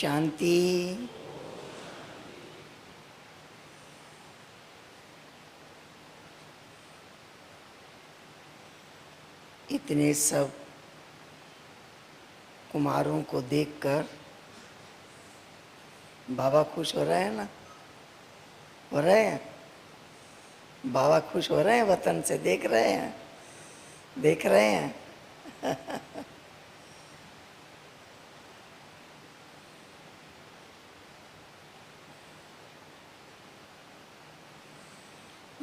शांति। इतने सब कुमारों को देखकर बाबा खुश हो रहे हैं ना? हो रहे हैं? बाबा खुश हो रहे हैं? वतन से देख रहे हैं? देख रहे हैं?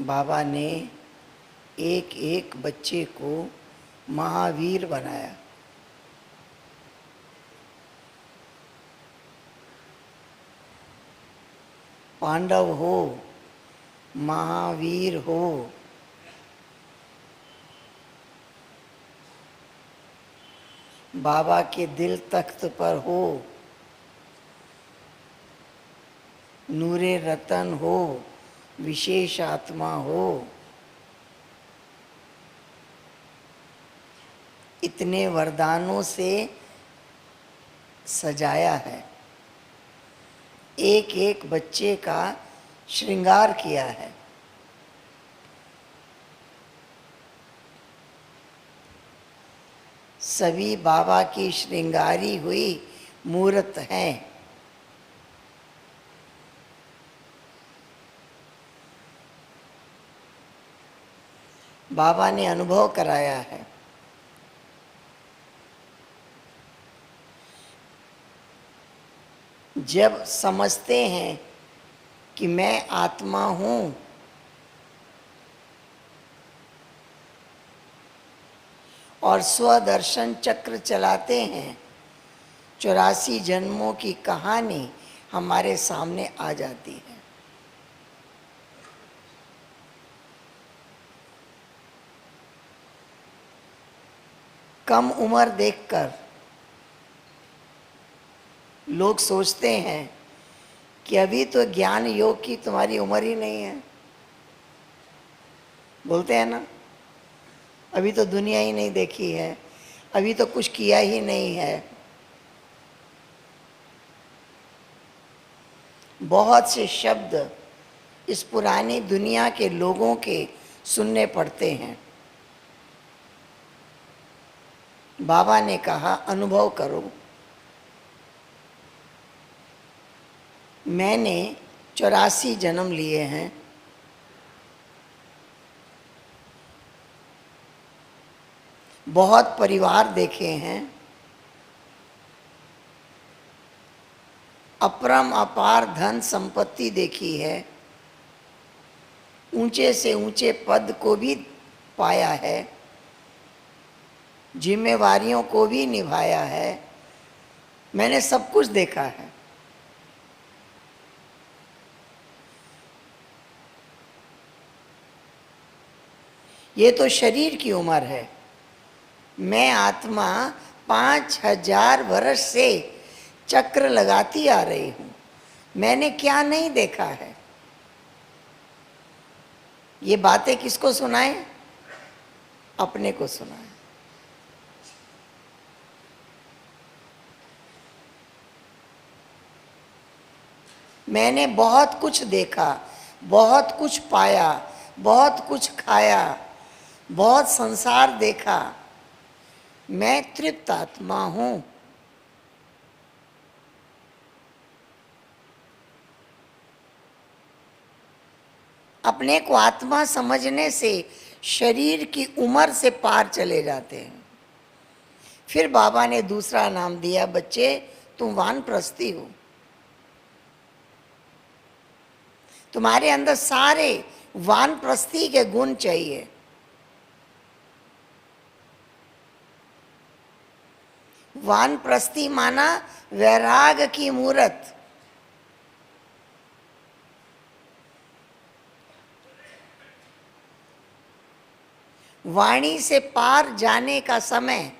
बाबा ने एक एक बच्चे को महावीर बनाया। पांडव हो, महावीर हो, बाबा के दिल तख्त पर हो, नूरे रतन हो, विशेष आत्मा हो, इतने वरदानों से सजाया है। एक एक बच्चे का श्रृंगार किया है। सभी बाबा की श्रृंगारी हुई मूर्त हैं। बाबा ने अनुभव कराया है। जब समझते हैं कि मैं आत्मा हूँ, और स्वदर्शन चक्र चलाते हैं, 84 जन्मों की कहानी हमारे सामने आ जाती है। कम उम्र देखकर लोग सोचते हैं कि अभी तो ज्ञान योग की तुम्हारी उम्र ही नहीं है। बोलते हैं ना, अभी तो दुनिया ही नहीं देखी है, अभी तो कुछ किया ही नहीं है। बहुत से शब्द इस पुरानी दुनिया के लोगों के सुनने पड़ते हैं। बाबा ने कहा अनुभव करो। मैंने 84 जन्म लिए हैं। बहुत परिवार देखे हैं। अपरम अपार धन संपत्ति देखी है। ऊंचे से ऊंचे पद को भी पाया है। जिम्मेवारियों को भी निभाया है। मैंने सब कुछ देखा है। ये तो शरीर की उम्र है। मैं आत्मा 5000 वर्ष से चक्र लगाती आ रही हूं। मैंने क्या नहीं देखा है। ये बातें किसको सुनाएं? अपने को सुनाएं। मैंने बहुत कुछ देखा, बहुत कुछ पाया, बहुत कुछ खाया, बहुत संसार देखा। मैं तृप्त आत्मा हूं। अपने को आत्मा समझने से शरीर की उम्र से पार चले जाते हैं। फिर बाबा ने दूसरा नाम दिया, बच्चे तुम वानप्रस्थी हो। तुम्हारे अंदर सारे वानप्रस्थी के गुण चाहिए। वानप्रस्थी माना वैराग की मूरत। वाणी से पार जाने का समय।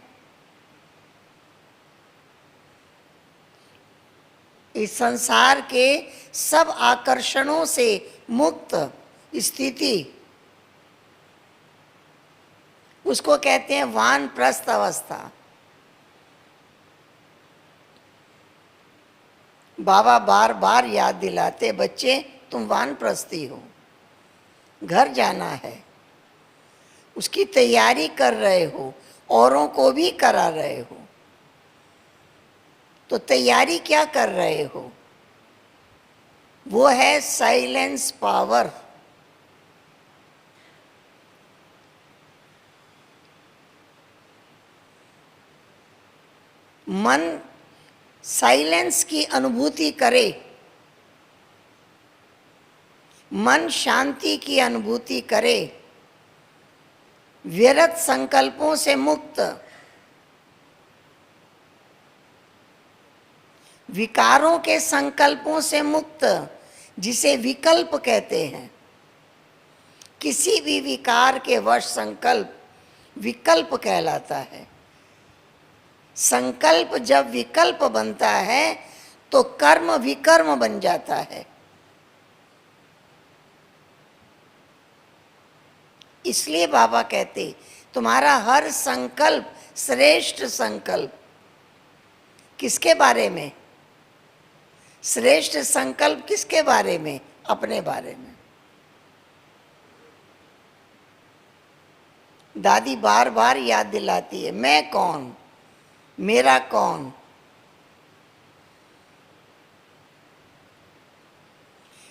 इस संसार के सब आकर्षणों से मुक्त स्थिति, उसको कहते हैं वानप्रस्थ अवस्था। बाबा बार बार याद दिलाते, बच्चे तुम वानप्रस्थी हो, घर जाना है, उसकी तैयारी कर रहे हो, औरों को भी करा रहे हो। तो तैयारी क्या कर रहे हो? वो है साइलेंस पावर। मन साइलेंस की अनुभूति करे, मन शांति की अनुभूति करे, व्यर्थ संकल्पों से मुक्त, विकारों के संकल्पों से मुक्त, जिसे विकल्प कहते हैं। किसी भी विकार के वश संकल्प विकल्प कहलाता है। संकल्प जब विकल्प बनता है तो कर्म विकर्म बन जाता है। इसलिए बाबा कहते, तुम्हारा हर संकल्प श्रेष्ठ संकल्प। किसके बारे में? श्रेष्ठ संकल्प किसके बारे में? अपने बारे में। दादी बार बार याद दिलाती है, मैं कौन, मेरा कौन।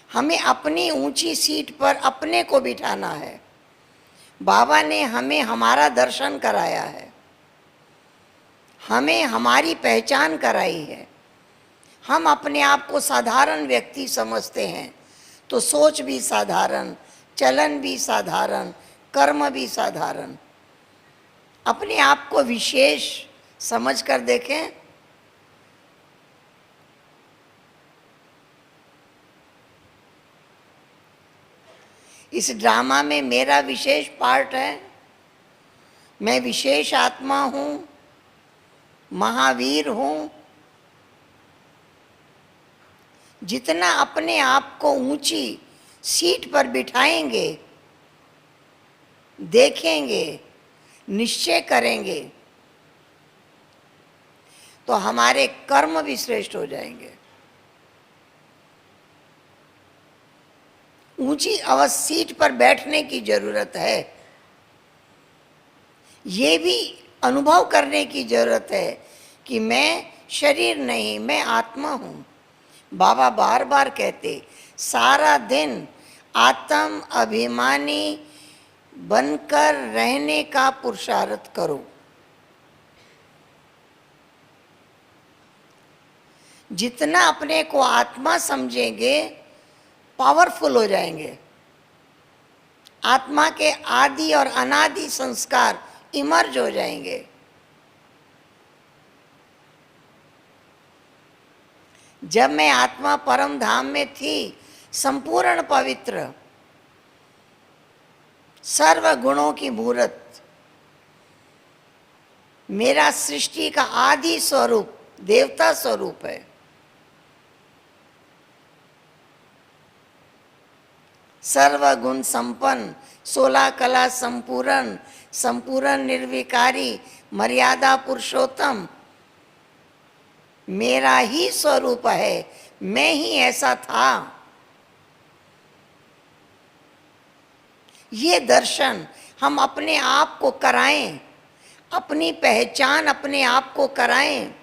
हमें अपनी ऊंची सीट पर अपने को बिठाना है। बाबा ने हमें हमारा दर्शन कराया है, हमें हमारी पहचान कराई है। हम अपने आप को साधारण व्यक्ति समझते हैं तो सोच भी साधारण, चलन भी साधारण, कर्म भी साधारण। अपने आप को विशेष समझ कर देखें। इस ड्रामा में मेरा विशेष पार्ट है। मैं विशेष आत्मा हूँ, महावीर हूँ। जितना अपने आप को ऊंची सीट पर बिठाएंगे, देखेंगे, निश्चय करेंगे, तो हमारे कर्म भी श्रेष्ठ हो जाएंगे। ऊंची सीट पर बैठने की जरूरत है। ये भी अनुभव करने की जरूरत है कि मैं शरीर नहीं, मैं आत्मा हूं। बाबा बार बार कहते, सारा दिन आत्म अभिमानी बनकर रहने का पुरुषार्थ करो। जितना अपने को आत्मा समझेंगे, पावरफुल हो जाएंगे। आत्मा के आदि और अनादि संस्कार इमर्ज हो जाएंगे। जब मैं आत्मा परम धाम में थी, संपूर्ण पवित्र, सर्व गुणों की मूर्त, मेरा सृष्टि का आदि स्वरूप देवता स्वरूप है। सर्वगुण संपन्न, 16 कला संपूर्ण, संपूर्ण निर्विकारी, मर्यादा पुरुषोत्तम मेरा ही स्वरूप है। मैं ही ऐसा था। ये दर्शन हम अपने आप को कराएं, अपनी पहचान अपने आप को कराएं।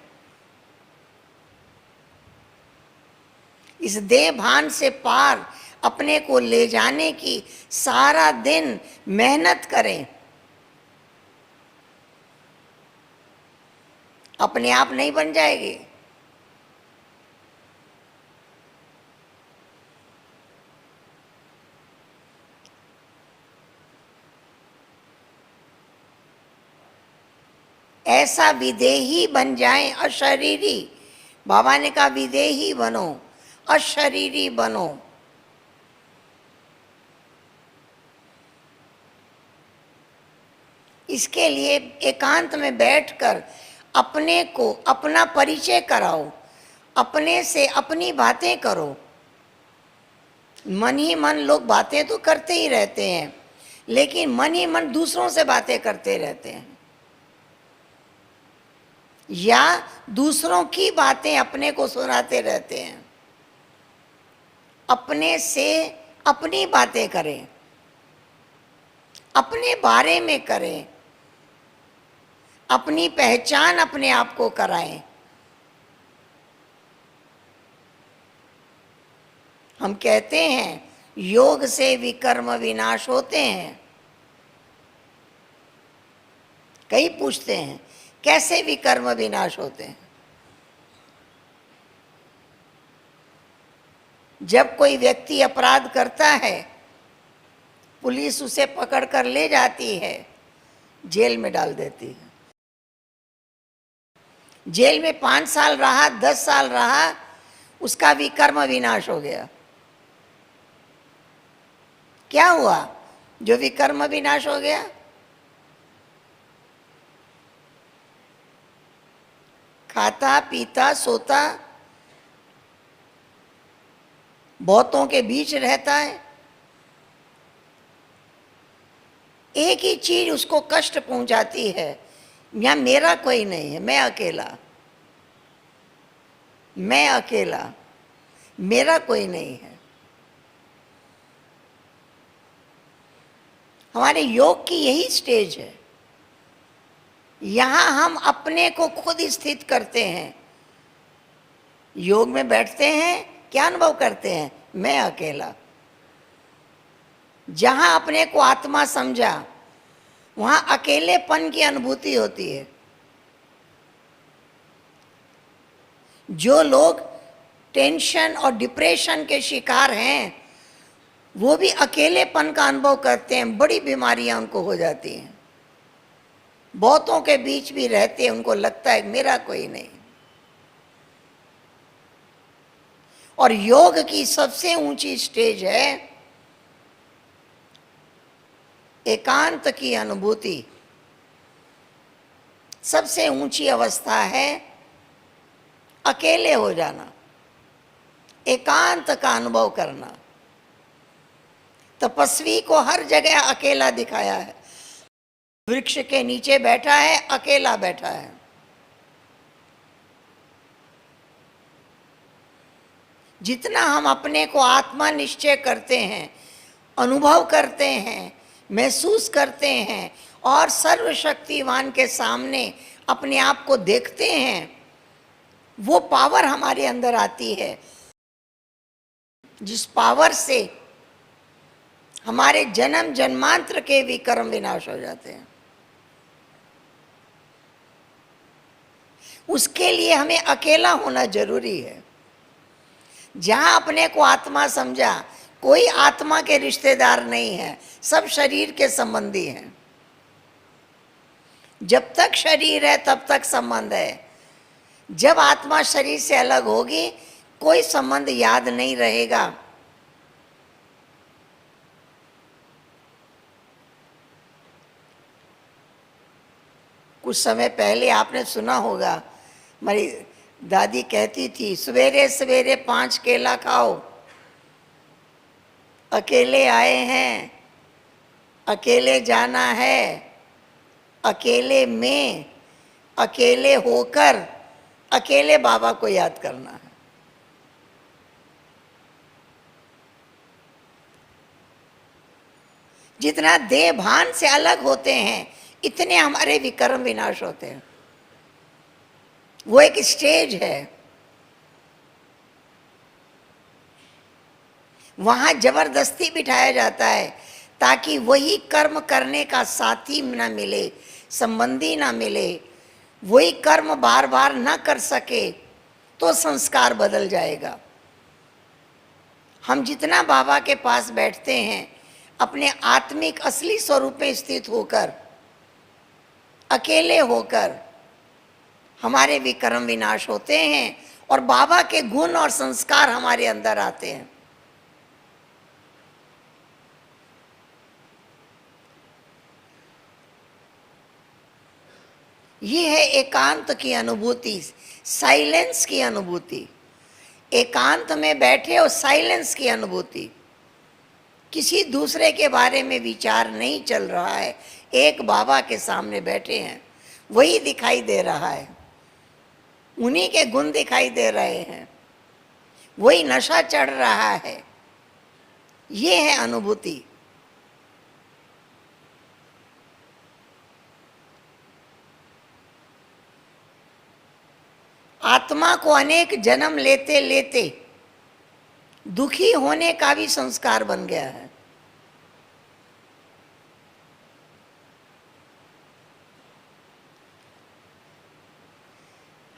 इस देह भान से पार अपने को ले जाने की सारा दिन मेहनत करें। अपने आप नहीं बन जाएगी। ऐसा विदेही बन जाएं, अशरीरी। बाबा ने कहा विदेही बनो, अशरीरी बनो। इसके लिए एकांत में बैठकर अपने को अपना परिचय कराओ, अपने से अपनी बातें करो। मन ही मन लोग बातें तो करते ही रहते हैं, लेकिन मन ही मन दूसरों से बातें करते रहते हैं। या दूसरों की बातें अपने को सुनाते रहते हैं। अपने से अपनी बातें करें, अपने बारे में करें, अपनी पहचान अपने आप को कराएं। हम कहते हैं योग से विकर्म विनाश होते हैं। कई पूछते हैं कैसे विकर्म विनाश होते हैं। जब कोई व्यक्ति अपराध करता है, पुलिस उसे पकड़कर ले जाती है, जेल में डाल देती है। जेल में 5 साल रहा, 10 साल रहा, उसका विकर्म विनाश हो गया। क्या हुआ जो विकर्म विनाश हो गया? खाता पीता सोता, बहुतों के बीच रहता है, एक ही चीज उसको कष्ट पहुंचाती है, या मेरा कोई नहीं है, मैं अकेला, मैं अकेला, मेरा कोई नहीं है। हमारे योग की यही स्टेज है। यहां हम अपने को खुद स्थित करते हैं। योग में बैठते हैं, क्या अनुभव करते हैं? मैं अकेला। जहां अपने को आत्मा समझा, वहां अकेलेपन की अनुभूति होती है। जो लोग टेंशन और डिप्रेशन के शिकार हैं, वो भी अकेलेपन का अनुभव करते हैं। बड़ी बीमारियां उनको हो जाती हैं। बहुतों के बीच भी रहते हैं, उनको लगता है मेरा कोई नहीं। और योग की सबसे ऊंची स्टेज है एकांत की अनुभूति। सबसे ऊंची अवस्था है अकेले हो जाना, एकांत का अनुभव करना। तपस्वी को हर जगह अकेला दिखाया है। वृक्ष के नीचे बैठा है, अकेला बैठा है। जितना हम अपने को आत्मा निश्चय करते हैं, अनुभव करते हैं, महसूस करते हैं और सर्वशक्तिवान के सामने अपने आप को देखते हैं, वो पावर हमारे अंदर आती है, जिस पावर से हमारे जन्म जन्मांतर के विकर्म विनाश हो जाते हैं। उसके लिए हमें अकेला होना जरूरी है। जहां अपने को आत्मा समझा, कोई आत्मा के रिश्तेदार नहीं है, सब शरीर के संबंधी हैं। जब तक शरीर है तब तक संबंध है। जब आत्मा शरीर से अलग होगी, कोई संबंध याद नहीं रहेगा। कुछ समय पहले आपने सुना होगा, हमारी दादी कहती थी, सवेरे सवेरे 5 केला खाओ। अकेले आए हैं, अकेले जाना है, अकेले में, अकेले होकर, अकेले बाबा को याद करना है। जितना देह भान से अलग होते हैं, इतने हमारे विकर्म विनाश होते हैं। वो एक स्टेज है। वहां जबरदस्ती बिठाया जाता है ताकि वही कर्म करने का साथी ना मिले, संबंधी ना मिले, वही कर्म बार बार ना कर सके तो संस्कार बदल जाएगा। हम जितना बाबा के पास बैठते हैं, अपने आत्मिक असली स्वरूप में स्थित होकर, अकेले होकर, हमारे विकर्म विनाश होते हैं और बाबा के गुण और संस्कार हमारे अंदर आते हैं। ये है एकांत की अनुभूति, साइलेंस की अनुभूति। एकांत में बैठे और साइलेंस की अनुभूति। किसी दूसरे के बारे में विचार नहीं चल रहा है, एक बाबा के सामने बैठे हैं, वही दिखाई दे रहा है। उन्हीं के गुण दिखाई दे रहे हैं, वही नशा चढ़ रहा है। ये है अनुभूति। आत्मा को अनेक जन्म लेते लेते दुखी होने का भी संस्कार बन गया है।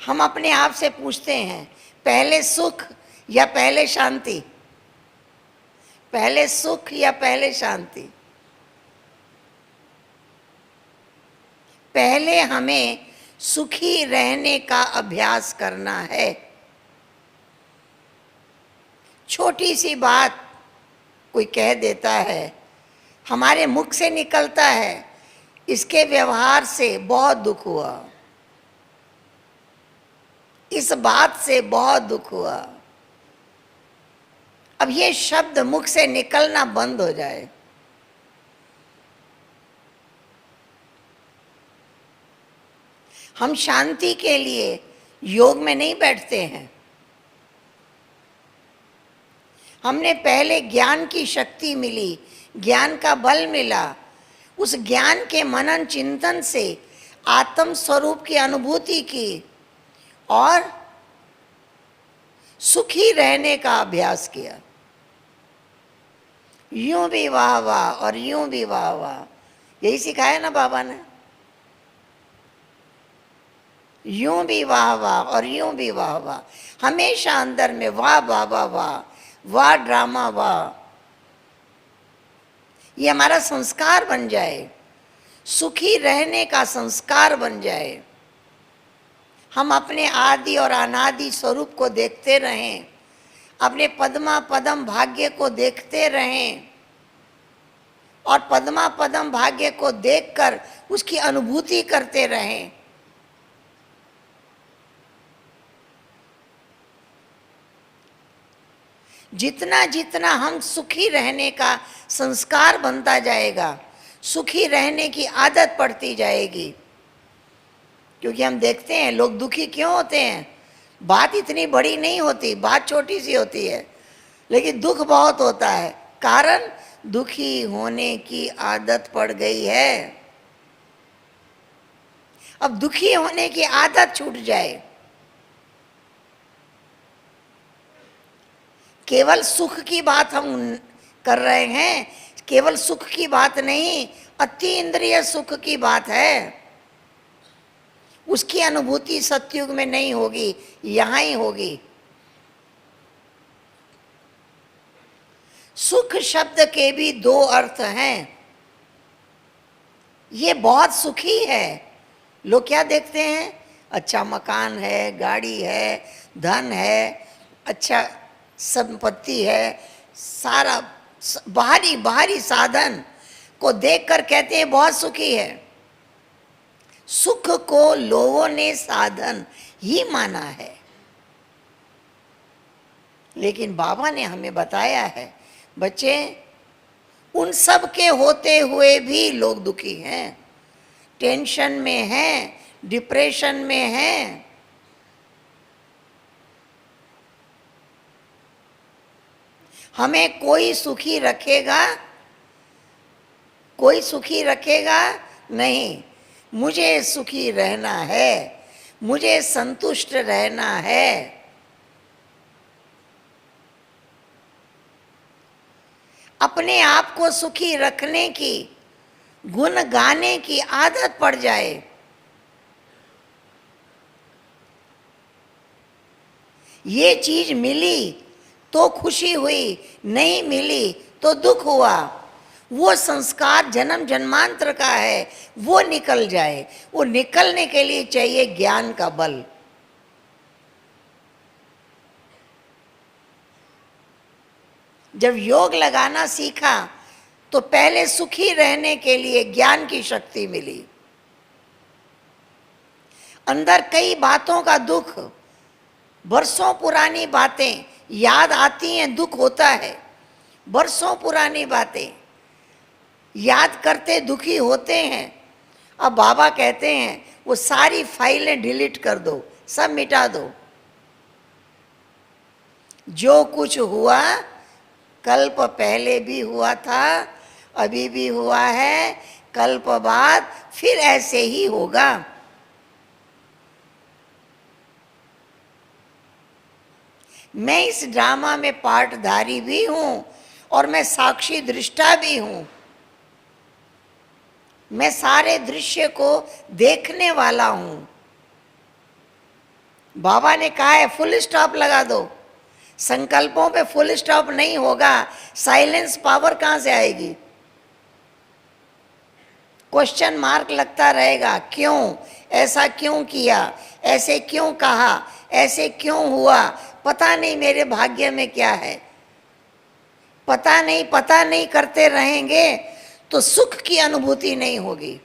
हम अपने आप से पूछते हैं, पहले सुख या पहले शांति? पहले सुख या पहले शांति? पहले हमें सुखी रहने का अभ्यास करना है। छोटी सी बात कोई कह देता है, हमारे मुख से निकलता है, इसके व्यवहार से बहुत दुख हुआ, इस बात से बहुत दुख हुआ। अब ये शब्द मुख से निकलना बंद हो जाए। हम शांति के लिए योग में नहीं बैठते हैं। हमने पहले ज्ञान की शक्ति मिली, ज्ञान का बल मिला, उस ज्ञान के मनन चिंतन से आत्म स्वरूप की अनुभूति की और सुखी रहने का अभ्यास किया। यूं भी वाह वाह और यूं भी वाह वाह, यही सिखाया ना बाबा ने। यूं भी वाह वाह और यूं भी वाह वाह, हमेशा अंदर में वाह बाबा वाह, वाह ड्रामा वाह। ये हमारा संस्कार बन जाए, सुखी रहने का संस्कार बन जाए। हम अपने आदि और अनादि स्वरूप को देखते रहें, अपने पद्मा पदम भाग्य को देखते रहें और पद्मा पदम भाग्य को देखकर उसकी अनुभूति करते रहें। जितना जितना हम सुखी रहने का संस्कार बनता जाएगा, सुखी रहने की आदत पड़ती जाएगी। क्योंकि हम देखते हैं लोग दुखी क्यों होते हैं, बात इतनी बड़ी नहीं होती, बात छोटी सी होती है, लेकिन दुख बहुत होता है। कारण दुखी होने की आदत पड़ गई है। अब दुखी होने की आदत छूट जाए, केवल सुख की बात हम कर रहे हैं, केवल सुख की बात नहीं, अति इंद्रिय सुख की बात है। उसकी अनुभूति सतयुग में नहीं होगी, यहां ही होगी। सुख शब्द के भी दो अर्थ हैं। ये बहुत सुखी है। लोग क्या देखते हैं, अच्छा मकान है, गाड़ी है, धन है, अच्छा संपत्ति है, सारा बाहरी बाहरी साधन को देखकर कहते हैं बहुत सुखी है। सुख को लोगों ने साधन ही माना है, लेकिन बाबा ने हमें बताया है, बच्चे उन सब के होते हुए भी लोग दुखी हैं, टेंशन में हैं, डिप्रेशन में हैं। हमें कोई सुखी रखेगा, कोई सुखी रखेगा नहीं। मुझे सुखी रहना है, मुझे संतुष्ट रहना है। अपने आप को सुखी रखने की, गुण गाने की आदत पड़ जाए। ये चीज मिली तो खुशी हुई, नहीं मिली तो दुख हुआ। वो संस्कार जन्म जन्मांतर का है, वो निकल जाए। वो निकलने के लिए चाहिए ज्ञान का बल। जब योग लगाना सीखा तो पहले सुखी रहने के लिए ज्ञान की शक्ति मिली। अंदर कई बातों का दुख, बरसों पुरानी बातें याद आती हैं, दुख होता है। बरसों पुरानी बातें याद करते दुखी होते हैं। अब बाबा कहते हैं वो सारी फाइलें डिलीट कर दो, सब मिटा दो। जो कुछ हुआ कल्प पहले भी हुआ था, अभी भी हुआ है, कल्प बाद फिर ऐसे ही होगा। मैं इस ड्रामा में पार्टधारी भी हूं और मैं साक्षी दृष्टा भी हूं। मैं सारे दृश्य को देखने वाला हूं। बाबा ने कहा है फुल स्टॉप लगा दो। संकल्पों पे फुल स्टॉप नहीं होगा, साइलेंस पावर कहां से आएगी? क्वेश्चन मार्क लगता रहेगा, क्यों, ऐसा क्यों किया, ऐसे क्यों कहा, ऐसे क्यों हुआ, पता नहीं मेरे भाग्य में क्या है। पता नहीं करते रहेंगे तो सुख की अनुभूति नहीं होगी।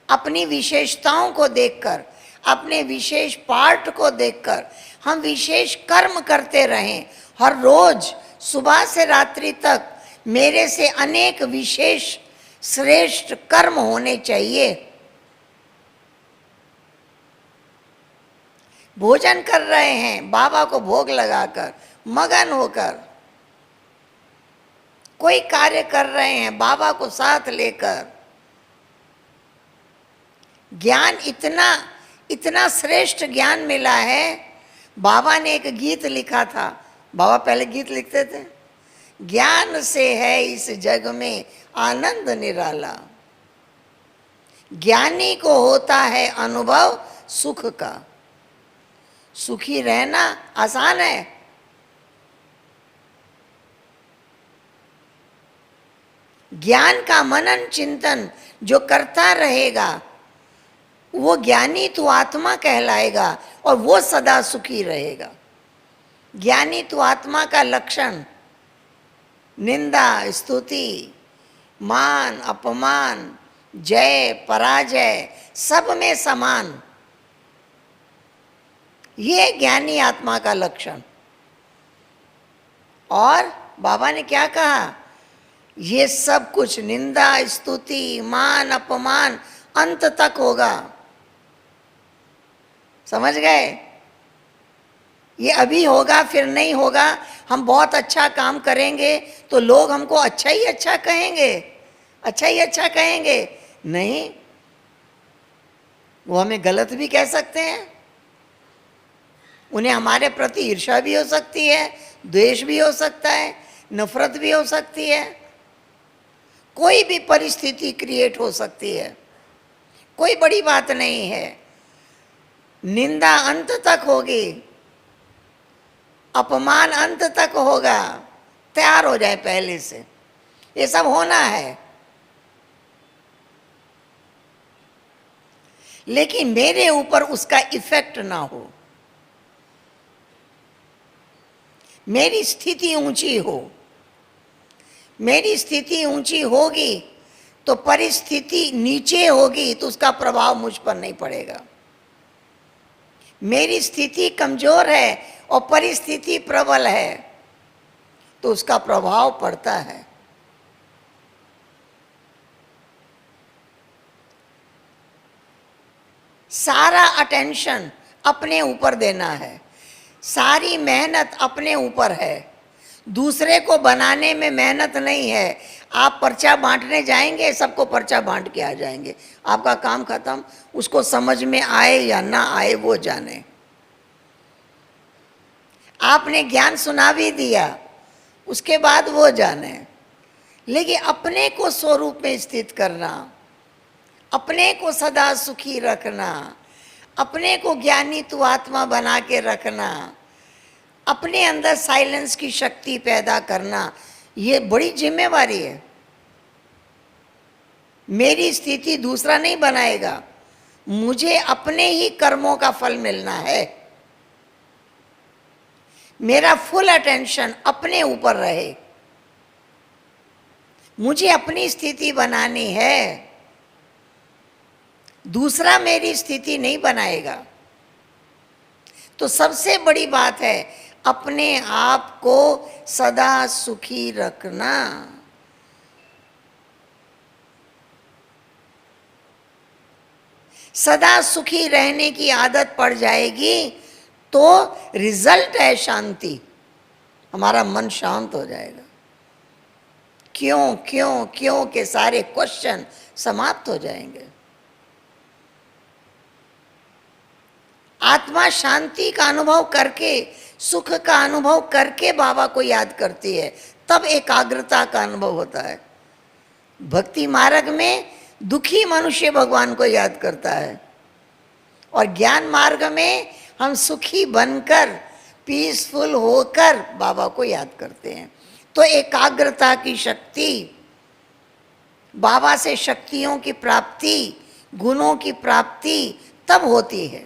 अपनी विशेषताओं को देखकर, अपने विशेष पार्ट को देखकर हम विशेष कर्म करते रहें। हर रोज सुबह से रात्रि तक मेरे से अनेक विशेष श्रेष्ठ कर्म होने चाहिए। भोजन कर रहे हैं बाबा को भोग लगाकर, मगन होकर, कोई कार्य कर रहे हैं बाबा को साथ लेकर। ज्ञान इतना इतना श्रेष्ठ ज्ञान मिला है। बाबा ने एक गीत लिखा था, बाबा पहले गीत लिखते थे, ज्ञान से है इस जग में आनंद निराला। ज्ञानी को होता है अनुभव सुख का। सुखी रहना आसान है। ज्ञान का मनन चिंतन जो करता रहेगा वो ज्ञानी तो आत्मा कहलाएगा और वो सदा सुखी रहेगा। ज्ञानी तो आत्मा का लक्षण निंदा स्तुति, मान अपमान, जय पराजय सब में समान, ये ज्ञानी आत्मा का लक्षण। और बाबा ने क्या कहा, ये सब कुछ निंदा स्तुति मान अपमान अंत तक होगा। समझ गए? ये अभी होगा फिर नहीं होगा। हम बहुत अच्छा काम करेंगे तो लोग हमको अच्छा ही अच्छा कहेंगे, अच्छा ही अच्छा कहेंगे। नहीं, वो हमें गलत भी कह सकते हैं। उन्हें हमारे प्रति ईर्ष्या भी हो सकती है, द्वेष भी हो सकता है, नफरत भी हो सकती है। कोई भी परिस्थिति क्रिएट हो सकती है, कोई बड़ी बात नहीं है। निंदा अंत तक होगी, अपमान अंत तक होगा। तैयार हो जाए पहले से, ये सब होना है। लेकिन मेरे ऊपर उसका इफेक्ट ना हो, मेरी स्थिति ऊंची हो। मेरी स्थिति ऊंची होगी तो परिस्थिति नीचे होगी तो उसका प्रभाव मुझ पर नहीं पड़ेगा। मेरी स्थिति कमजोर है और परिस्थिति प्रबल है तो उसका प्रभाव पड़ता है। सारा अटेंशन अपने ऊपर देना है, सारी मेहनत अपने ऊपर है। दूसरे को बनाने में मेहनत नहीं है। आप पर्चा बांटने जाएंगे, सबको पर्चा बांट के आ जाएंगे, आपका काम खत्म। उसको समझ में आए या ना आए वो जाने। आपने ज्ञान सुना भी दिया, उसके बाद वो जाने। लेकिन अपने को स्वरूप में स्थित करना, अपने को सदा सुखी रखना, अपने को ज्ञानी तू आत्मा बना के रखना, अपने अंदर साइलेंस की शक्ति पैदा करना, ये बड़ी जिम्मेवारी है। मेरी स्थिति दूसरा नहीं बनाएगा, मुझे अपने ही कर्मों का फल मिलना है। मेरा फुल अटेंशन अपने ऊपर रहे, मुझे अपनी स्थिति बनानी है, दूसरा मेरी स्थिति नहीं बनाएगा। तो सबसे बड़ी बात है अपने आप को सदा सुखी रखना। सदा सुखी रहने की आदत पड़ जाएगी तो रिजल्ट है शांति। हमारा मन शांत हो जाएगा। क्यों क्यों क्यों के सारे क्वेश्चन समाप्त हो जाएंगे। आत्मा शांति का अनुभव करके, सुख का अनुभव करके बाबा को याद करती है, तब एकाग्रता का अनुभव होता है। भक्ति मार्ग में दुखी मनुष्य भगवान को याद करता है, और ज्ञान मार्ग में हम सुखी बनकर, पीसफुल होकर बाबा को याद करते हैं। तो एकाग्रता की शक्ति, बाबा से शक्तियों की प्राप्ति, गुणों की प्राप्ति तब होती है।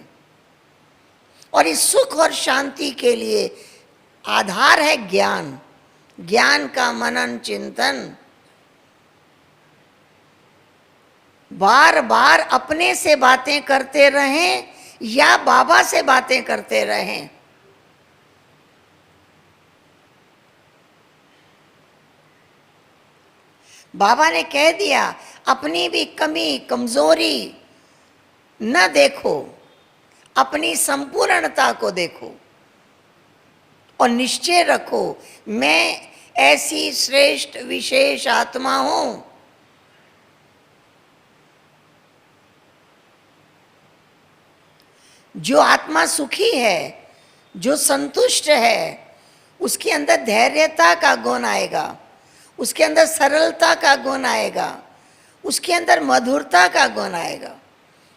और इस सुख और शांति के लिए आधार है ज्ञान। ज्ञान का मनन चिंतन, बार बार अपने से बातें करते रहें या बाबा से बातें करते रहें। बाबा ने कह दिया अपनी भी कमी कमजोरी न देखो, अपनी संपूर्णता को देखो और निश्चय रखो मैं ऐसी श्रेष्ठ विशेष आत्मा हूं। जो आत्मा सुखी है, जो संतुष्ट है, उसके अंदर धैर्यता का गुण आएगा, उसके अंदर सरलता का गुण आएगा, उसके अंदर मधुरता का गुण आएगा।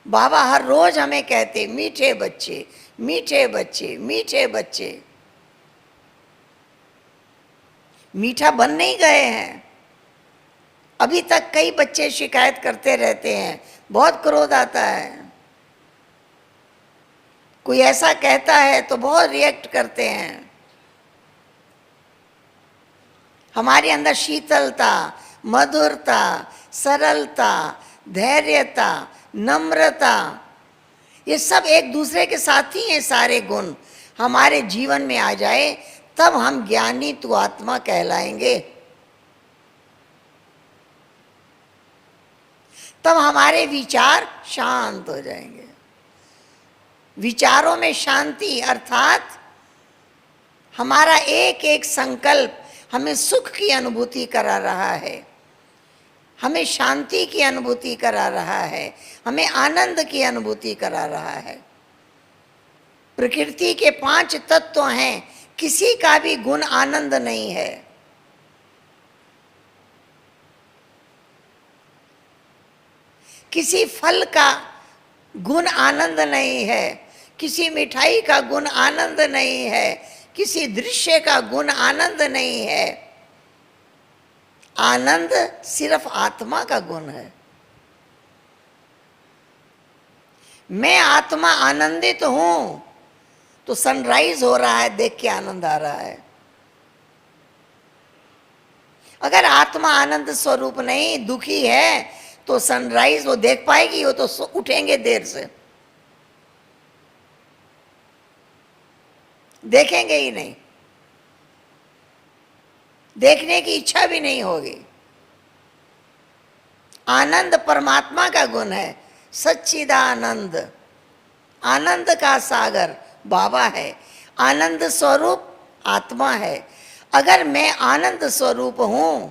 बाबा हर रोज हमें कहते मीठे बच्चे, मीठे बच्चे, मीठे बच्चे। मीठा बन नहीं गए हैं। अभी तक कई बच्चे शिकायत करते रहते हैं, बहुत क्रोध आता है, कोई ऐसा कहता है तो बहुत रिएक्ट करते हैं। हमारे अंदर शीतलता, मधुरता, सरलता, धैर्यता, नम्रता, ये सब एक दूसरे के साथ ही हैं। सारे गुण हमारे जीवन में आ जाए तब हम ज्ञानी तू आत्मा कहलाएंगे। तब हमारे विचार शांत हो जाएंगे। विचारों में शांति अर्थात हमारा एक एक संकल्प हमें सुख की अनुभूति करा रहा है, हमें शांति की अनुभूति करा रहा है, हमें आनंद की अनुभूति करा रहा है। प्रकृति के 5 तत्व हैं, किसी का भी गुण आनंद नहीं है। किसी फल का गुण आनंद नहीं है, किसी मिठाई का गुण आनंद नहीं है, किसी दृश्य का गुण आनंद नहीं है। आनंद सिर्फ आत्मा का गुण है। मैं आत्मा आनंदित हूं तो सनराइज हो रहा है, देख के आनंद आ रहा है। अगर आत्मा आनंद स्वरूप नहीं, दुखी है, तो सनराइज वो देख पाएगी? वो तो उठेंगे देर से, देखेंगे ही नहीं, देखने की इच्छा भी नहीं होगी। आनंद परमात्मा का गुण है, सच्चिदानंद, आनंद का सागर बाबा है, आनंद स्वरूप आत्मा है। अगर मैं आनंद स्वरूप हूं,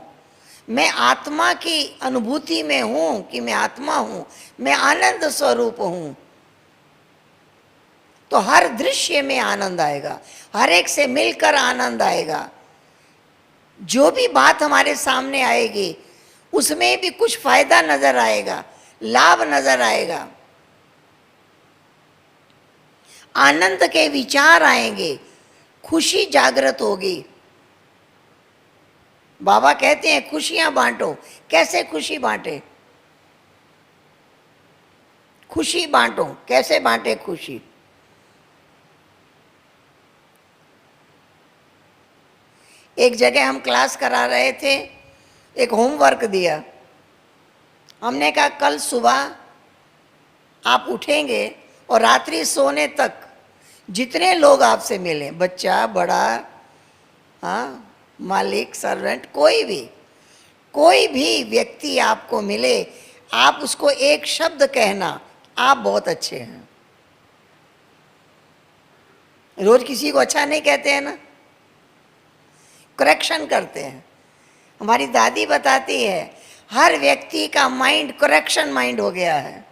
मैं आत्मा की अनुभूति में हूं कि मैं आत्मा हूं, मैं आनंद स्वरूप हूं, तो हर दृश्य में आनंद आएगा, हर एक से मिलकर आनंद आएगा। जो भी बात हमारे सामने आएगी उसमें भी कुछ फायदा नजर आएगा, लाभ नजर आएगा, आनंद के विचार आएंगे, खुशी जागृत होगी। बाबा कहते हैं खुशियां बांटो। कैसे खुशी बांटे? खुशी बांटो, कैसे बांटे खुशी? एक जगह हम क्लास करा रहे थे, एक होमवर्क दिया। हमने कहा कल सुबह आप उठेंगे और रात्रि सोने तक जितने लोग आपसे मिलें, बच्चा बड़ा, हाँ, मालिक, सर्वेंट, कोई भी व्यक्ति आपको मिले, आप उसको एक शब्द कहना, आप बहुत अच्छे हैं। रोज किसी को अच्छा नहीं कहते हैं ना, करेक्शन करते हैं। हमारी दादी बताती है हर व्यक्ति का माइंड करेक्शन माइंड हो गया है।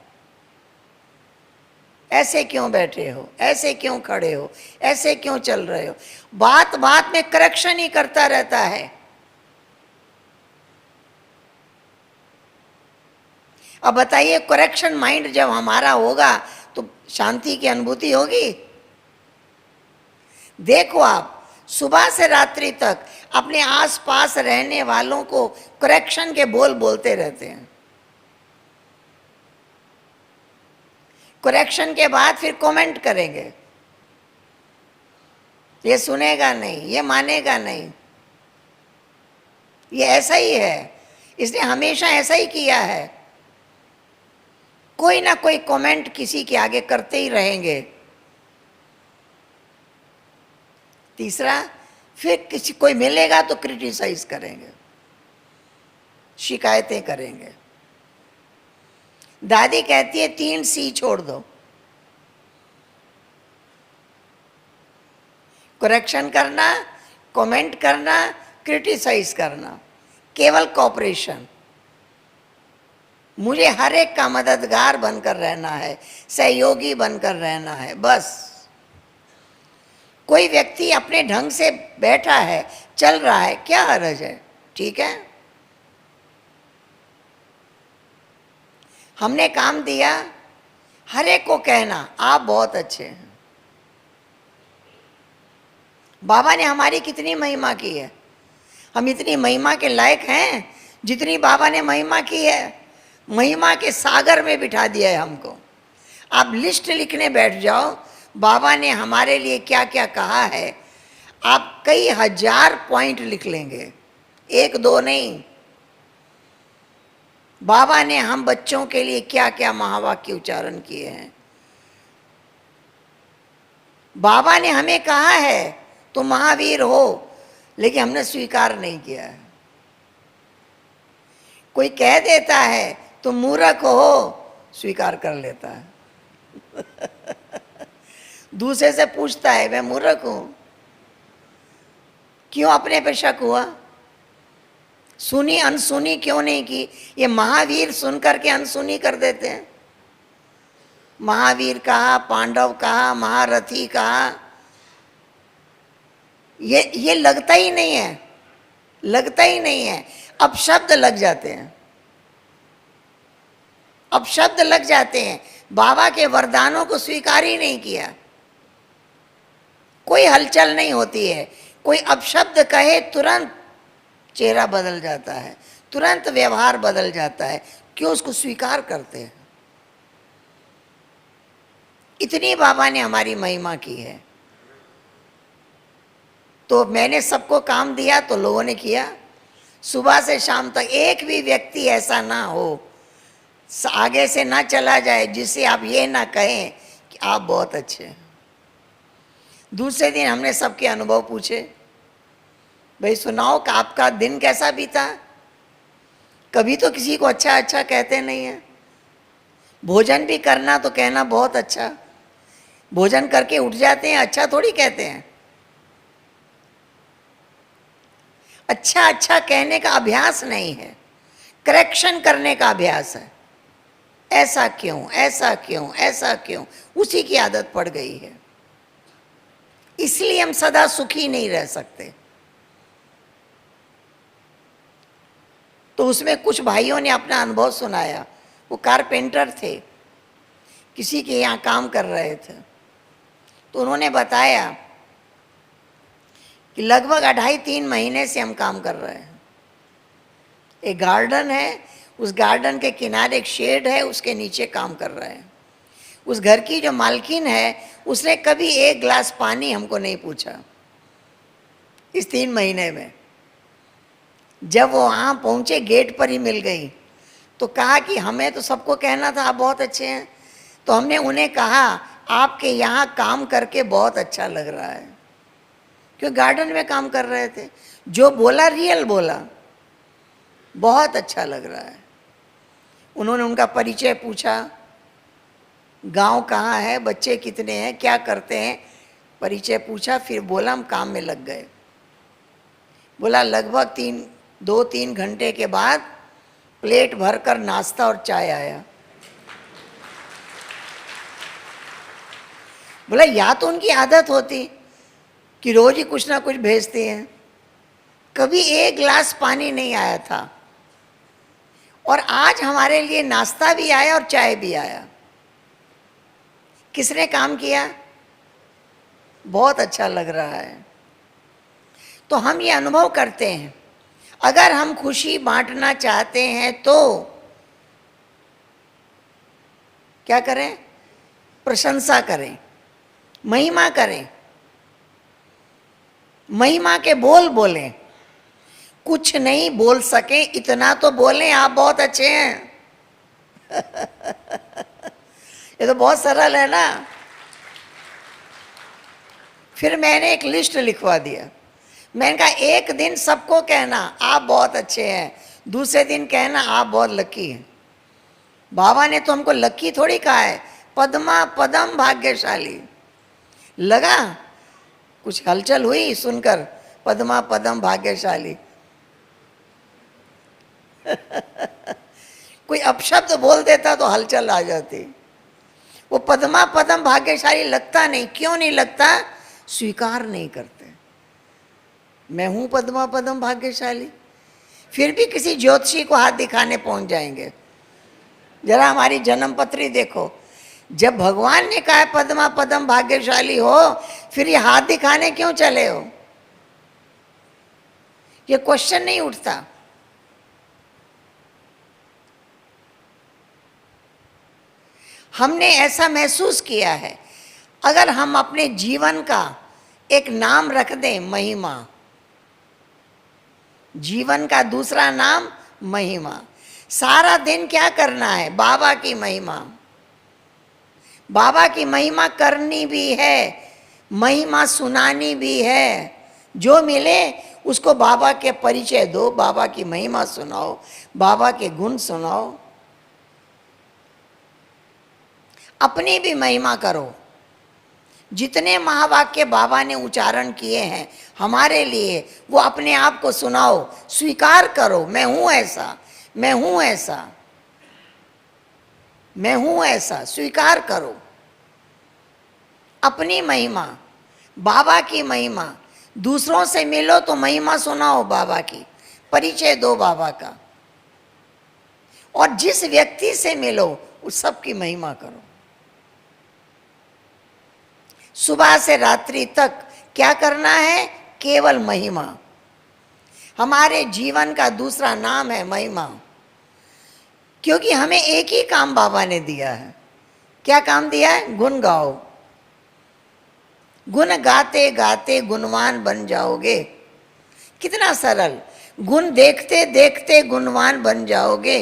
ऐसे क्यों बैठे हो, ऐसे क्यों खड़े हो, ऐसे क्यों चल रहे हो, बात बात में करेक्शन ही करता रहता है। अब बताइए, करेक्शन माइंड जब हमारा होगा तो शांति की अनुभूति होगी। देखो आप सुबह से रात्रि तक अपने आसपास रहने वालों को करेक्शन के बोल बोलते रहते हैं। करेक्शन के बाद फिर कमेंट करेंगे, ये सुनेगा नहीं, ये मानेगा नहीं, ये ऐसा ही है, इसने हमेशा ऐसा ही किया है। कोई ना कोई कमेंट किसी के आगे करते ही रहेंगे। तीसरा, फिर किसी कोई मिलेगा तो क्रिटिसाइज करेंगे, शिकायतें करेंगे। दादी कहती है 3 सी छोड़ दो, करेक्शन करना, कमेंट करना, क्रिटिसाइज करना, केवल कॉपरेशन। मुझे हर एक का मददगार बनकर रहना है, सहयोगी बनकर रहना है, बस। कोई व्यक्ति अपने ढंग से बैठा है, चल रहा है, क्या हर्ज है, ठीक है। हमने काम दिया, हर एक को कहना आप बहुत अच्छे हैं। बाबा ने हमारी कितनी महिमा की है, हम इतनी महिमा के लायक हैं जितनी बाबा ने महिमा की है। महिमा के सागर में बिठा दिया है हमको। आप लिस्ट लिखने बैठ जाओ, बाबा ने हमारे लिए क्या क्या कहा है, आप कई हजार पॉइंट लिख लेंगे, 1-2 नहीं। बाबा ने हम बच्चों के लिए क्या क्या महावाक्य उच्चारण किए हैं। बाबा ने हमें कहा है तुम महावीर हो, लेकिन हमने स्वीकार नहीं किया है। कोई कह देता है तुम मूर्ख हो, स्वीकार कर लेता है। दूसरे से पूछता है मैं मूर्ख हूं, क्यों अपने पे शक हुआ, सुनी अनसुनी क्यों नहीं की। ये महावीर सुन करके अनसुनी कर देते हैं। महावीर कहा, पांडव कहा, महारथी कहा, ये लगता ही नहीं है, लगता ही नहीं है। अब शब्द लग जाते हैं, अब शब्द लग जाते हैं। बाबा के वरदानों को स्वीकार ही नहीं किया। कोई हलचल नहीं होती है, कोई अपशब्द कहे तुरंत चेहरा बदल जाता है, तुरंत व्यवहार बदल जाता है। क्यों उसको स्वीकार करते हैं। इतनी बाबा ने हमारी महिमा की है। तो मैंने सबको काम दिया तो लोगों ने किया। सुबह से शाम तक एक भी व्यक्ति ऐसा ना हो, आगे से ना चला जाए जिससे आप ये ना कहें कि आप बहुत अच्छे हैं। दूसरे दिन हमने सबके अनुभव पूछे, भाई सुनाओ कि आपका दिन कैसा बीता। कभी तो किसी को अच्छा अच्छा कहते नहीं है। भोजन भी करना तो कहना बहुत अच्छा, भोजन करके उठ जाते हैं, अच्छा थोड़ी कहते हैं। अच्छा अच्छा कहने का अभ्यास नहीं है, करेक्शन करने का अभ्यास है। ऐसा क्यों, ऐसा क्यों, ऐसा क्यों, उसी की आदत पड़ गई है। इसलिए हम सदा सुखी नहीं रह सकते। तो उसमें कुछ भाइयों ने अपना अनुभव सुनाया। वो कारपेंटर थे, किसी के यहाँ काम कर रहे थे। तो उन्होंने बताया कि लगभग 2.5-3 महीने से हम काम कर रहे हैं। एक गार्डन है, उस गार्डन के किनारे एक शेड है, उसके नीचे काम कर रहे हैं। उस घर की जो मालकिन है उसने कभी एक गिलास पानी हमको नहीं पूछा इस 3 महीने में। जब वो वहाँ पहुँचे, गेट पर ही मिल गई, तो कहा कि हमें तो सबको कहना था आप बहुत अच्छे हैं। तो हमने उन्हें कहा आपके यहाँ काम करके बहुत अच्छा लग रहा है, क्यों गार्डन में काम कर रहे थे। जो बोला रियल बोला, बहुत अच्छा लग रहा है। उन्होंने उनका परिचय पूछा, गांव कहाँ है, बच्चे कितने हैं, क्या करते हैं, परिचय पूछा, फिर बोला हम काम में लग गए। बोला लगभग 2-3 घंटे के बाद प्लेट भरकर नाश्ता और चाय आया। बोला या तो उनकी आदत होती कि रोज ही कुछ ना कुछ भेजते हैं, कभी एक गिलास पानी नहीं आया था, और आज हमारे लिए नाश्ता भी आया और चाय भी आया। किसने काम किया? बहुत अच्छा लग रहा है। तो हम ये अनुभव करते हैं, अगर हम खुशी बांटना चाहते हैं तो क्या करें? प्रशंसा करें, महिमा करें, महिमा के बोल बोलें। कुछ नहीं बोल सके इतना तो बोलें, आप बहुत अच्छे हैं। ये तो बहुत सरल है ना। फिर मैंने एक लिस्ट लिखवा दिया। मैंने कहा एक दिन सबको कहना आप बहुत अच्छे हैं, दूसरे दिन कहना आप बहुत लकी हैं। बाबा ने तो हमको लकी थोड़ी कहा है, पद्मा पदम भाग्यशाली। लगा कुछ हलचल हुई सुनकर, पद्मा पदम भाग्यशाली। कोई अपशब्द बोल देता तो हलचल आ जाती। वो पद्मा पदम भाग्यशाली लगता नहीं। क्यों नहीं लगता? स्वीकार नहीं करते। मैं हूं पद्मा पदम भाग्यशाली, फिर भी किसी ज्योतिषी को हाथ दिखाने पहुंच जाएंगे। जरा हमारी जन्म पत्री देखो, जब भगवान ने कहा पद्मा पदम भाग्यशाली हो, फिर ये हाथ दिखाने क्यों चले हो? ये क्वेश्चन नहीं उठता। हमने ऐसा महसूस किया है, अगर हम अपने जीवन का एक नाम रख दें, महिमा, जीवन का दूसरा नाम महिमा। सारा दिन क्या करना है? बाबा की महिमा। बाबा की महिमा करनी भी है, महिमा सुनानी भी है। जो मिले उसको बाबा के परिचय दो, बाबा की महिमा सुनाओ, बाबा के गुण सुनाओ, अपनी भी महिमा करो। जितने महावाक्य बाबा ने उच्चारण किए हैं हमारे लिए, वो अपने आप को सुनाओ, स्वीकार करो, मैं हूं ऐसा, मैं हूं ऐसा, मैं हूं ऐसा, स्वीकार करो। अपनी महिमा, बाबा की महिमा। दूसरों से मिलो तो महिमा सुनाओ बाबा की, परिचय दो बाबा का, और जिस व्यक्ति से मिलो उस सबकी महिमा करो। सुबह से रात्रि तक क्या करना है? केवल महिमा। हमारे जीवन का दूसरा नाम है महिमा, क्योंकि हमें एक ही काम बाबा ने दिया है। क्या काम दिया है? गुण गाओ। गुण गाते गाते गुणवान बन जाओगे। कितना सरल। गुण देखते देखते गुणवान बन जाओगे।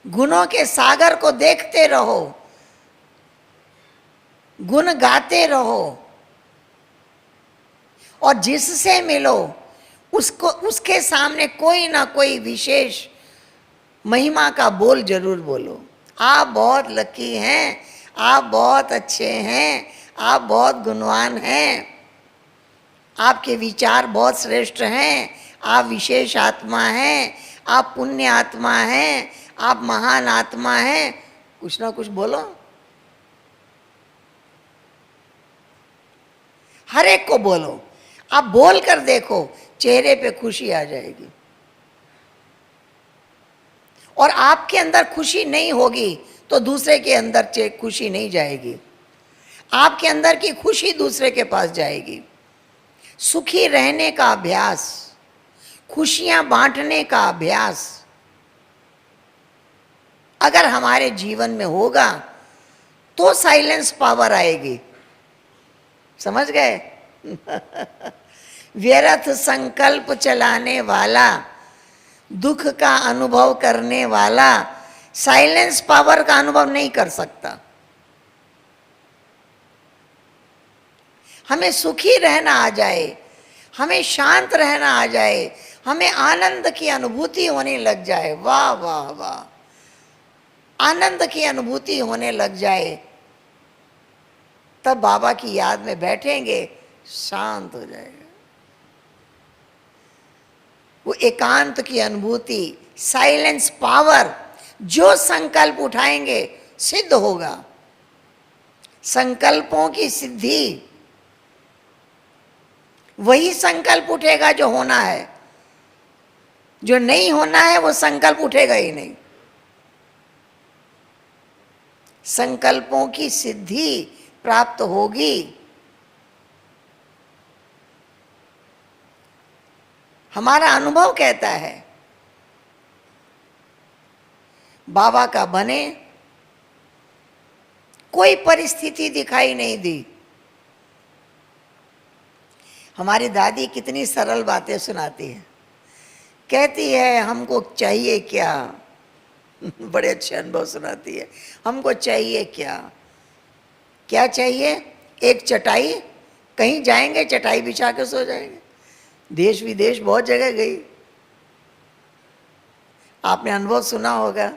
गुणों के सागर को देखते रहो, गुण गाते रहो, और जिससे मिलो उसको, उसके सामने कोई ना कोई विशेष महिमा का बोल जरूर बोलो। आप बहुत लकी हैं, आप बहुत अच्छे हैं, आप बहुत गुणवान हैं, आपके विचार बहुत श्रेष्ठ हैं, आप विशेष आत्मा हैं, आप पुण्य आत्मा हैं, आप महान आत्मा हैं। कुछ ना कुछ बोलो। हर एक को बोलो। आप बोल कर देखो, चेहरे पे खुशी आ जाएगी। और आपके अंदर खुशी नहीं होगी तो दूसरे के अंदर खुशी नहीं जाएगी। आपके अंदर की खुशी दूसरे के पास जाएगी। सुखी रहने का अभ्यास, खुशियां बांटने का अभ्यास अगर हमारे जीवन में होगा तो साइलेंस पावर आएगी। समझ गए? व्यर्थ संकल्प चलाने वाला, दुख का अनुभव करने वाला साइलेंस पावर का अनुभव नहीं कर सकता। हमें सुखी रहना आ जाए, हमें शांत रहना आ जाए, हमें आनंद की अनुभूति होने लग जाए, वाह वाह वाह, आनंद की अनुभूति होने लग जाए, तब बाबा की याद में बैठेंगे, शांत हो जाएगा। वो एकांत की अनुभूति, साइलेंस पावर, जो संकल्प उठाएंगे सिद्ध होगा। संकल्पों की सिद्धि, वही संकल्प उठेगा जो होना है। जो नहीं होना है वो संकल्प उठेगा ही नहीं। संकल्पों की सिद्धि प्राप्त होगी। हमारा अनुभव कहता है बाबा का बने, कोई परिस्थिति दिखाई नहीं दी। हमारी दादी कितनी सरल बातें सुनाती है, कहती है हमको चाहिए क्या, बड़े अच्छे अनुभव सुनाती है। हमको चाहिए क्या, क्या चाहिए? एक चटाई, कहीं जाएंगे चटाई बिछा के सो जाएंगे। देश विदेश बहुत जगह गई, आपने अनुभव सुना होगा।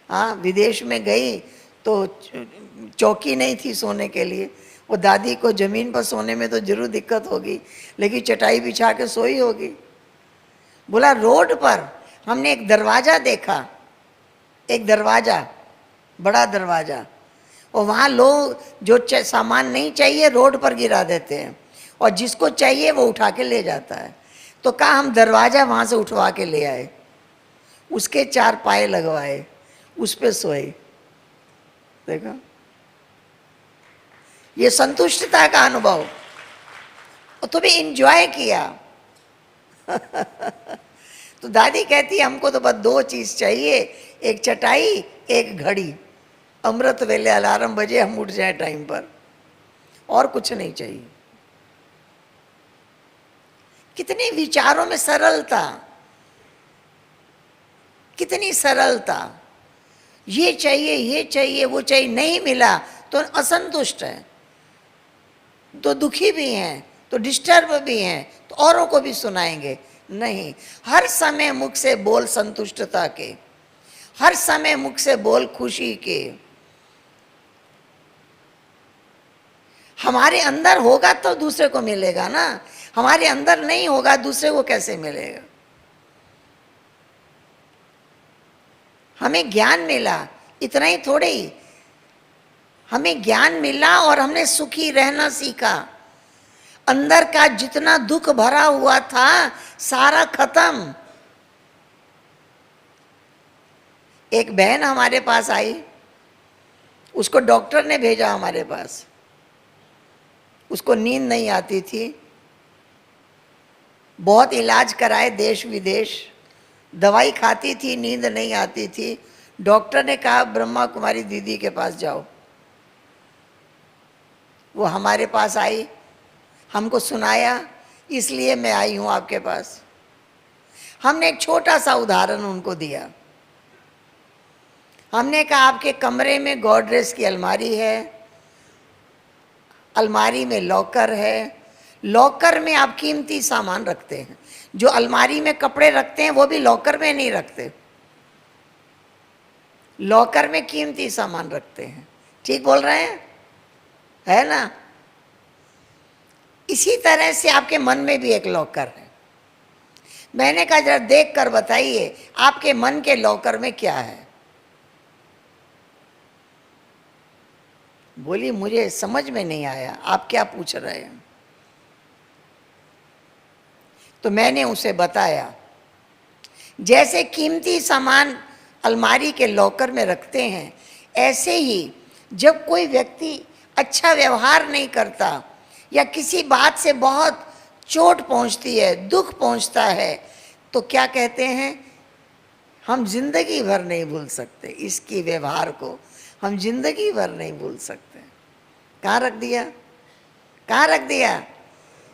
हाँ, विदेश में गई तो चौकी नहीं थी सोने के लिए, वो दादी को ज़मीन पर सोने में तो जरूर दिक्कत होगी, लेकिन चटाई बिछा के सोई होगी। बोला रोड पर हमने एक दरवाज़ा देखा, एक दरवाज़ा, बड़ा दरवाज़ा, और वहाँ लोग जो सामान नहीं चाहिए रोड पर गिरा देते हैं, और जिसको चाहिए वो उठा के ले जाता है। तो कहा हम दरवाज़ा वहाँ से उठवा के ले आए, उसके 4 पाए लगवाए, उस पे सोए। देखा, ये संतुष्टता का अनुभव, और तुम्हें एंजॉय किया। तो दादी कहती है हमको तो बस 2 चीज़ चाहिए, एक चटाई, एक घड़ी। अमृत वेले अलार्म बजे हम उठ जाए टाइम पर, और कुछ नहीं चाहिए। कितने विचारों में सरलता, कितनी सरलता। ये चाहिए, वो चाहिए, नहीं मिला तो असंतुष्ट है, तो दुखी भी हैं, तो डिस्टर्ब भी हैं, तो औरों को भी सुनाएंगे। नहीं, हर समय मुख से बोल संतुष्टता के, हर समय मुख से बोल खुशी के। हमारे अंदर होगा तो दूसरे को मिलेगा ना, हमारे अंदर नहीं होगा दूसरे को कैसे मिलेगा? हमें ज्ञान मिला, इतना ही थोड़े ही, हमें ज्ञान मिला और हमने सुखी रहना सीखा। अंदर का जितना दुख भरा हुआ था सारा खत्म। एक बहन हमारे पास आई, उसको डॉक्टर ने भेजा हमारे पास। उसको नींद नहीं आती थी, बहुत इलाज कराए देश विदेश, दवाई खाती थी, नींद नहीं आती थी। डॉक्टर ने कहा ब्रह्मा कुमारी दीदी के पास जाओ। वो हमारे पास आई, हमको सुनाया, इसलिए मैं आई हूँ आपके पास। हमने एक छोटा सा उदाहरण उनको दिया। हमने कहा आपके कमरे में गॉडरेज की अलमारी है, अलमारी में लॉकर है, लॉकर में आप कीमती सामान रखते हैं। जो अलमारी में कपड़े रखते हैं वो भी लॉकर में नहीं रखते, लॉकर में कीमती सामान रखते हैं। ठीक बोल रहे हैं, है ना? इसी तरह से आपके मन में भी एक लॉकर है। मैंने कहा जरा देख कर बताइए आपके मन के लॉकर में क्या है। बोली मुझे समझ में नहीं आया, आप क्या पूछ रहे हैं? तो मैंने उसे बताया, जैसे कीमती सामान अलमारी के लॉकर में रखते हैं, ऐसे ही जब कोई व्यक्ति अच्छा व्यवहार नहीं करता या किसी बात से बहुत चोट पहुंचती है, दुख पहुंचता है, तो क्या कहते हैं? हम जिंदगी भर नहीं भूल सकते इसकी व्यवहार को, हम जिंदगी भर नहीं भूल सकते। कहाँ रख दिया? कहाँ रख दिया?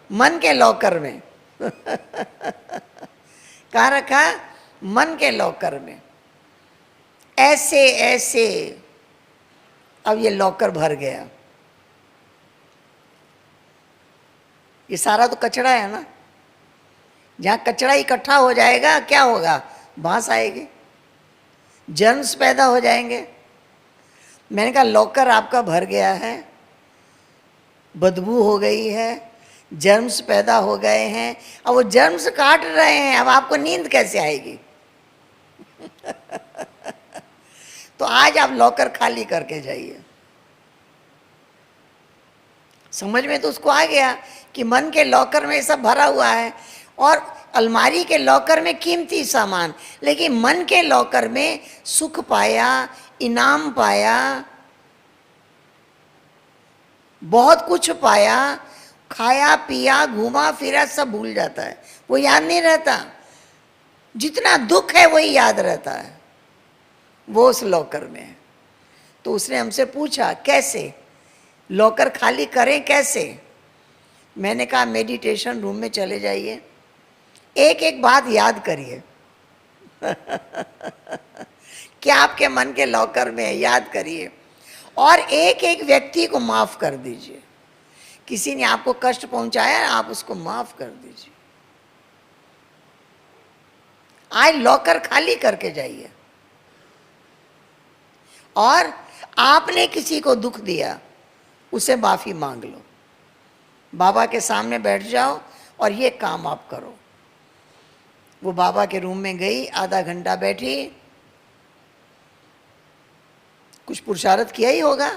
मन के लॉकर में। कहाँ रखा? मन के लॉकर में। ऐसे ऐसे अब ये लॉकर भर गया। ये सारा तो कचरा है ना, जहां कचरा इकट्ठा हो जाएगा क्या होगा? बांस आएगी, जर्म्स पैदा हो जाएंगे। मैंने कहा लॉकर आपका भर गया है, बदबू हो गई है, जर्म्स पैदा हो गए हैं, अब वो जर्म्स काट रहे हैं, अब आपको नींद कैसे आएगी? तो आज आप लॉकर खाली करके जाइए। समझ में तो उसको आ गया कि मन के लॉकर में सब भरा हुआ है, और अलमारी के लॉकर में कीमती सामान, लेकिन मन के लॉकर में सुख पाया, इनाम पाया, बहुत कुछ पाया, खाया पिया घूमा फिरा सब भूल जाता है, वो याद नहीं रहता। जितना दुख है वही याद रहता है, वो उस लॉकर में है। तो उसने हमसे पूछा कैसे लॉकर खाली करें, कैसे? मैंने कहा मेडिटेशन रूम में चले जाइए, एक एक बात याद करिए। क्या आपके मन के लॉकर में है, याद करिए, और एक एक व्यक्ति को माफ कर दीजिए। किसी ने आपको कष्ट पहुंचाया, आप उसको माफ कर दीजिए। आज लॉकर खाली करके जाइए। और आपने किसी को दुख दिया, उसे माफी मांग लो, बाबा के सामने बैठ जाओ और ये काम आप करो। वो बाबा के रूम में गई, आधा घंटा बैठी, कुछ पुरुषार्थ किया ही होगा।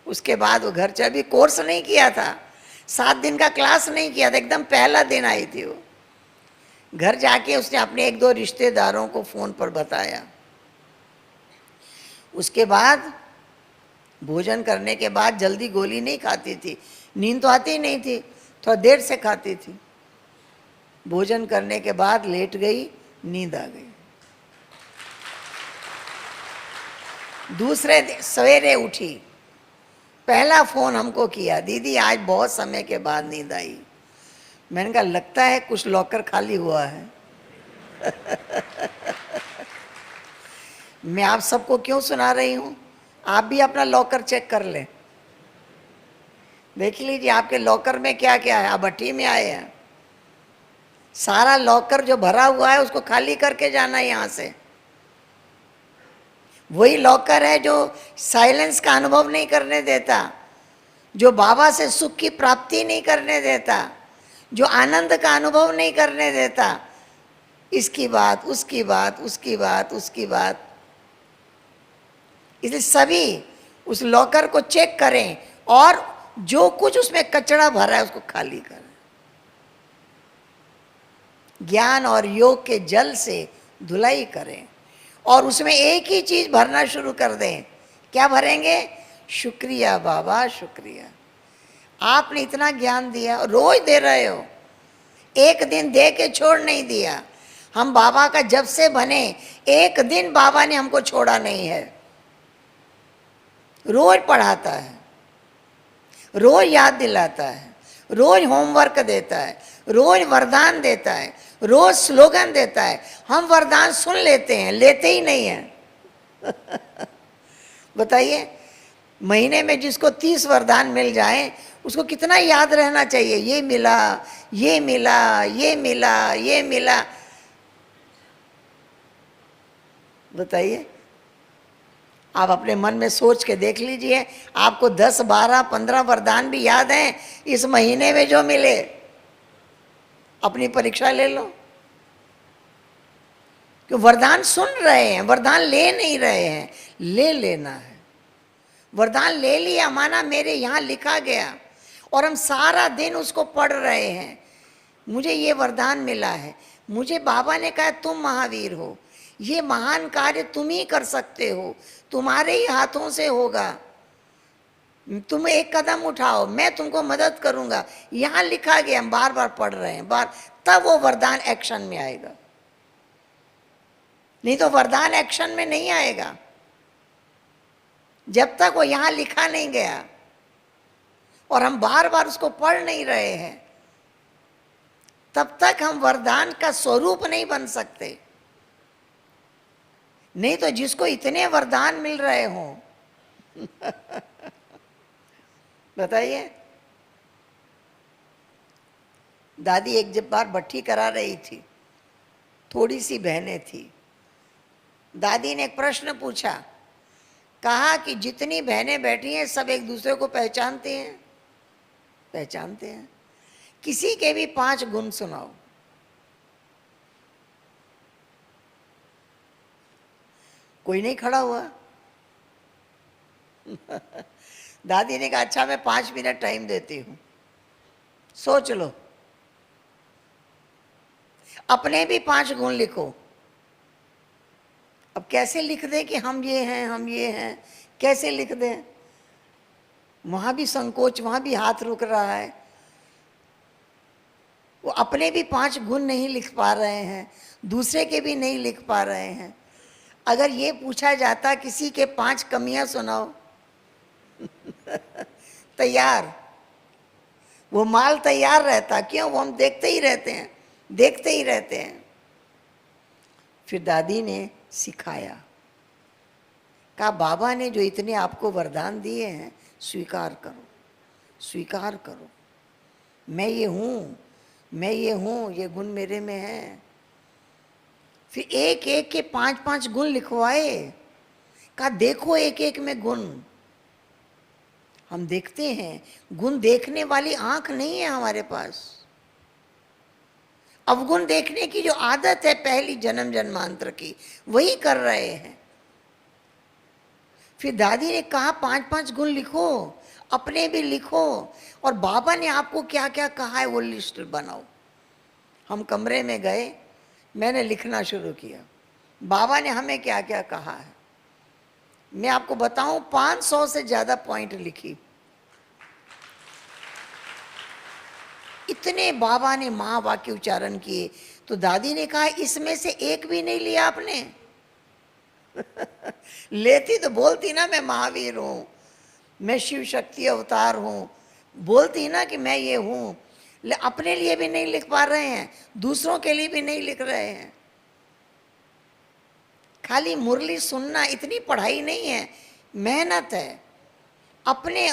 उसके बाद वो घर चली। अभी कोर्स नहीं किया था, 7 दिन का क्लास नहीं किया था, एकदम पहला दिन आई थी वो। घर जाके उसने अपने 1-2 रिश्तेदारों को फोन पर बताया। उसके बाद भोजन करने के बाद जल्दी गोली नहीं खाती थी, नींद तो आती ही नहीं थी, थोड़ा देर से खाती थी। भोजन करने के बाद लेट गई, नींद आ गई। दूसरे दिन सवेरे उठी, पहला फोन हमको किया, दीदी आज बहुत समय के बाद नींद आई। मैंने कहा लगता है कुछ लॉकर खाली हुआ है। मैं आप सबको क्यों सुना रही हूं? आप भी अपना लॉकर चेक कर लें, देख लीजिए आपके लॉकर में क्या क्या है। आप भट्टी में आए हैं, सारा लॉकर जो भरा हुआ है उसको खाली करके जाना है यहां से। वही लॉकर है जो साइलेंस का अनुभव नहीं करने देता, जो बाबा से सुख की प्राप्ति नहीं करने देता, जो आनंद का अनुभव नहीं करने देता। इसकी बात, उसकी बात, उसकी बात, उसकी बात। इसलिए सभी उस लॉकर को चेक करें और जो कुछ उसमें कचरा भरा है उसको खाली करें। ज्ञान और योग के जल से धुलाई करें और उसमें एक ही चीज भरना शुरू कर दें। क्या भरेंगे? शुक्रिया बाबा, शुक्रिया, आपने इतना ज्ञान दिया, रोज दे रहे हो, एक दिन दे के छोड़ नहीं दिया। हम बाबा का जब से बने, एक दिन बाबा ने हमको छोड़ा नहीं है। रोज पढ़ाता है, रोज याद दिलाता है, रोज होमवर्क देता है, रोज वरदान देता है, रोज स्लोगन देता है। हम वरदान सुन लेते हैं, लेते ही नहीं हैं। बताइए, महीने में जिसको 30 वरदान मिल जाए उसको कितना याद रहना चाहिए? ये मिला, ये मिला, ये मिला, ये मिला। बताइए, आप अपने मन में सोच के देख लीजिए, आपको 10, 12, 15 वरदान भी याद हैं इस महीने में जो मिले? अपनी परीक्षा ले लो कि वरदान सुन रहे हैं, वरदान ले नहीं रहे हैं। ले लेना है। वरदान ले लिया, माना मेरे यहाँ लिखा गया और हम सारा दिन उसको पढ़ रहे हैं। मुझे ये वरदान मिला है, मुझे बाबा ने कहा तुम महावीर हो, ये महान कार्य तुम ही कर सकते हो, तुम्हारे ही हाथों से होगा, तुम एक कदम उठाओ, मैं तुमको मदद करूंगा। यहां लिखा गया, हम बार बार पढ़ रहे हैं, तब वो वरदान एक्शन में आएगा। नहीं तो वरदान एक्शन में नहीं आएगा जब तक वो यहां लिखा नहीं गया और हम बार बार उसको पढ़ नहीं रहे हैं, तब तक हम वरदान का स्वरूप नहीं बन सकते। नहीं तो जिसको इतने वरदान मिल रहे हों, बताइए, दादी एक जब बार भट्ठी करा रही थी, थोड़ी सी बहनें थी। दादी ने एक प्रश्न पूछा, कहा कि जितनी बहनें बैठी हैं सब एक दूसरे को पहचानते हैं? पहचानते हैं। किसी के भी 5 गुण सुनाओ। कोई नहीं खड़ा हुआ। दादी ने कहा, अच्छा मैं 5 मिनट टाइम देती हूं, सोच लो, अपने भी 5 गुण लिखो। अब कैसे लिख दें कि हम ये हैं, हम ये हैं, कैसे लिख दें? वहां भी संकोच, वहां भी हाथ रुक रहा है। वो अपने भी 5 गुण नहीं लिख पा रहे हैं, दूसरे के भी नहीं लिख पा रहे हैं। अगर ये पूछा जाता किसी के 5 कमियां सुनाओ, तैयार, वो माल तैयार रहता। क्यों? वो हम देखते ही रहते हैं, देखते ही रहते हैं। फिर दादी ने सिखाया, कहा बाबा ने जो इतने आपको वरदान दिए हैं, स्वीकार करो, स्वीकार करो। मैं ये हूं, मैं ये हूं, ये गुण मेरे में है। फिर एक एक के 5-5 गुण लिखवाए। कहा देखो एक एक में गुण। हम देखते हैं, गुण देखने वाली आंख नहीं है हमारे पास। अवगुण देखने की जो आदत है पहली जन्म जन्मांतर की, वही कर रहे हैं। फिर दादी ने कहा 5-5 गुण लिखो, अपने भी लिखो, और बाबा ने आपको क्या क्या कहा है वो लिस्ट बनाओ। हम कमरे में गए, मैंने लिखना शुरू किया, बाबा ने हमें क्या क्या कहा है। मैं आपको बताऊं, 500 से ज्यादा पॉइंट लिखी। इतने बाबा ने महावाक्य उच्चारण किए। तो दादी ने कहा इसमें से एक भी नहीं लिया आपने? लेती तो बोलती ना मैं महावीर हूं, मैं शिव शक्ति अवतार हूं, बोलती ना कि मैं ये हूं। अपने लिए भी नहीं लिख पा रहे हैं, दूसरों के लिए भी नहीं लिख रहे हैं। खाली मुरली सुनना इतनी पढ़ाई नहीं है, मेहनत है। अपने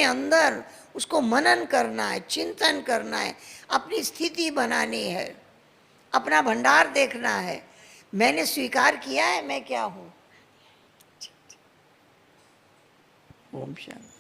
अंदर उसको मनन करना है, चिंतन करना है, अपनी स्थिति बनानी है, अपना भंडार देखना है। मैंने स्वीकार किया है मैं क्या हूं। ओम शांति।